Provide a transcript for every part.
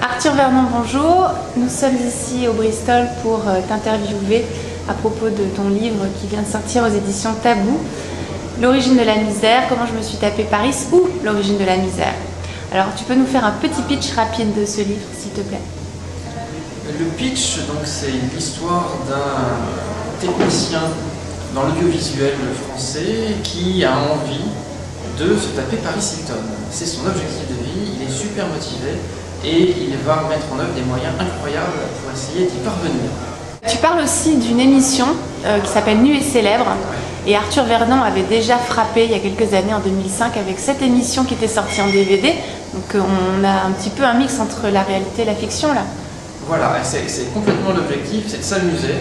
Arthur Vernon, bonjour. Nous sommes ici au Bristol pour t'interviewer à propos de ton livre qui vient de sortir aux éditions Tabou, L'origine de la misère, comment je me suis tapé Paris ou L'origine de la misère. Alors tu peux nous faire un petit pitch rapide de ce livre, s'il te plaît? Le pitch, c'est l'histoire d'un technicien dans l'audiovisuel français qui a envie de se taper Paris Hilton. C'est son objectif de vie, il est super motivé et il va mettre en œuvre des moyens incroyables pour essayer d'y parvenir. Tu parles aussi d'une émission qui s'appelle Nu et Célèbre, et Arthur Vernon avait déjà frappé il y a quelques années, en 2005, avec cette émission qui était sortie en DVD. Donc on a un petit peu un mix entre la réalité et la fiction là. Voilà, c'est complètement l'objectif, c'est de s'amuser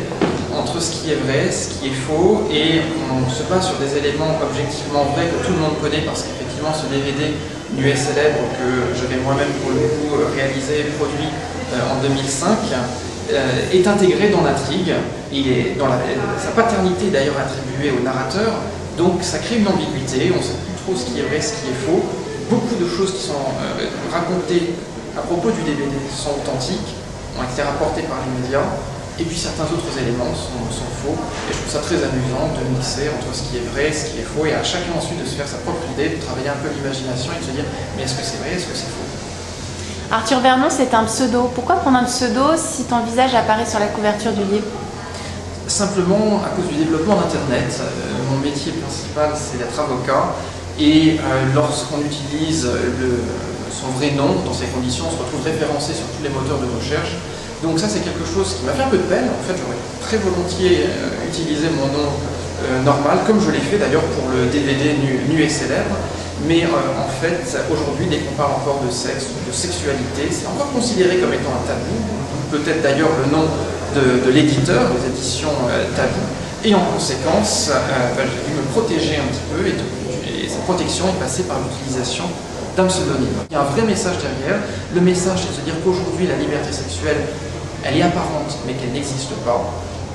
entre ce qui est vrai, ce qui est faux, et on se base sur des éléments objectivement vrais que tout le monde connaît, parce qu'effectivement ce DVD Nu et Célèbre que je vais moi-même pour le coup réaliser et produit en 2005 est intégré dans l'intrigue. Sa paternité est d'ailleurs attribuée au narrateur, donc ça crée une ambiguïté, on ne sait plus trop ce qui est vrai, ce qui est faux. Beaucoup de choses qui sont racontées à propos du DVD sont authentiques, ont été rapportés par les médias, et puis certains autres éléments sont faux, et je trouve ça très amusant de mixer entre ce qui est vrai, ce qui est faux, et à chacun ensuite de se faire sa propre idée, de travailler un peu l'imagination et de se dire mais est-ce que c'est vrai, est-ce que c'est faux? Arthur Vernon, c'est un pseudo. Pourquoi prendre un pseudo si ton visage apparaît sur la couverture du livre? Simplement à cause du développement d'Internet. Mon métier principal c'est d'être avocat, et lorsqu'on utilise son vrai nom dans ces conditions, on se retrouve référencé sur tous les moteurs de recherche. Donc ça c'est quelque chose qui m'a fait un peu de peine. En fait j'aurais très volontiers utilisé mon nom normal, comme je l'ai fait d'ailleurs pour le DVD Nu et Célèbre. Mais en fait aujourd'hui, dès qu'on parle encore de sexe ou de sexualité, c'est encore considéré comme étant un tabou. Peut-être d'ailleurs le nom de l'éditeur, des éditions Tabou. Et en conséquence, j'ai dû me protéger un petit peu, et cette protection est passée par l'utilisation d'un pseudonyme. Il y a un vrai message derrière. Le message, c'est de se dire qu'aujourd'hui, la liberté sexuelle, elle est apparente, mais qu'elle n'existe pas.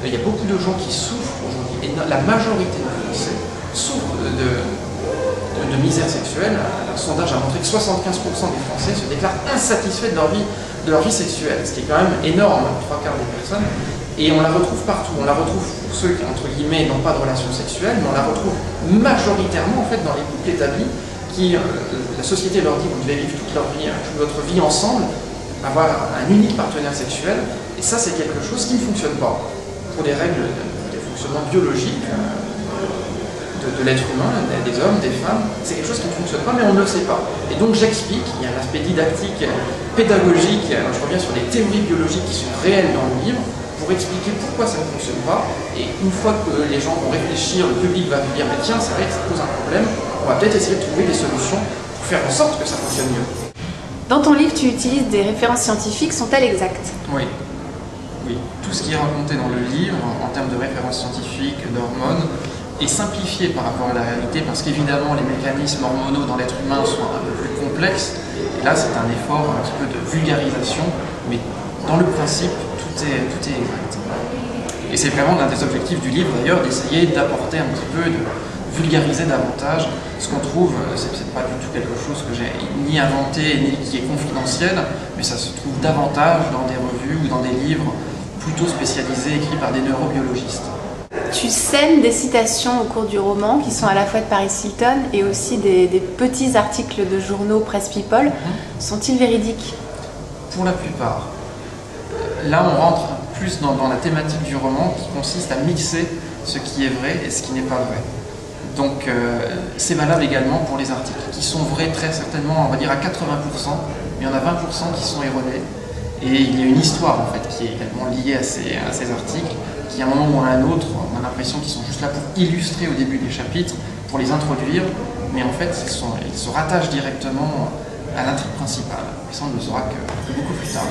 Il y a beaucoup de gens qui souffrent aujourd'hui, et la majorité des Français souffrent de misère sexuelle. Un sondage a montré que 75% des Français se déclarent insatisfaits de leur vie sexuelle, ce qui est quand même énorme, 3/4 des personnes. Et on la retrouve partout. On la retrouve pour ceux qui, entre guillemets, n'ont pas de relation sexuelle, mais on la retrouve majoritairement en fait dans les couples établis qui, la société leur dit, vous devez vivre toute votre vie ensemble, avoir un unique partenaire sexuel, et ça c'est quelque chose qui ne fonctionne pas. Pour des règles de fonctionnement biologique de l'être humain, des hommes, des femmes, c'est quelque chose qui ne fonctionne pas, mais on ne le sait pas. Et donc j'explique, il y a un aspect didactique, pédagogique, je reviens sur les théories biologiques qui sont réelles dans le livre, pour expliquer pourquoi ça ne fonctionne pas, et une fois que les gens vont réfléchir, le public va dire mais tiens, c'est vrai que ça pose un problème, on va peut-être essayer de trouver des solutions pour faire en sorte que ça fonctionne mieux. Dans ton livre, tu utilises des références scientifiques, sont-elles exactes? Oui. Oui. Tout ce qui est raconté dans le livre, en termes de références scientifiques, d'hormones, est simplifié par rapport à la réalité, parce qu'évidemment les mécanismes hormonaux dans l'être humain sont un peu plus complexes, et là c'est un effort un petit peu de vulgarisation, mais dans le principe, tout est exact. Et c'est vraiment l'un des objectifs du livre d'ailleurs, d'essayer d'apporter un petit peu, de vulgariser davantage ce qu'on trouve. C'est pas du tout quelque chose que j'ai ni inventé ni qui est confidentiel, mais ça se trouve davantage dans des revues ou dans des livres plutôt spécialisés écrits par des neurobiologistes. Tu sèmes des citations au cours du roman qui sont à la fois de Paris Hilton et aussi des petits articles de journaux Presse People. Sont-ils véridiques? Pour la plupart. Là on rentre plus dans la thématique du roman qui consiste à mixer ce qui est vrai et ce qui n'est pas vrai. Donc c'est valable également pour les articles qui sont vrais très certainement, on va dire à 80%, mais il y en a 20% qui sont erronés. Et il y a une histoire en fait qui est également liée à ces articles, qui à un moment ou à un autre, on a l'impression qu'ils sont juste là pour illustrer au début des chapitres, pour les introduire, mais en fait ils se rattachent directement à l'intrigue principale. Et ça on ne le saura que beaucoup plus tard.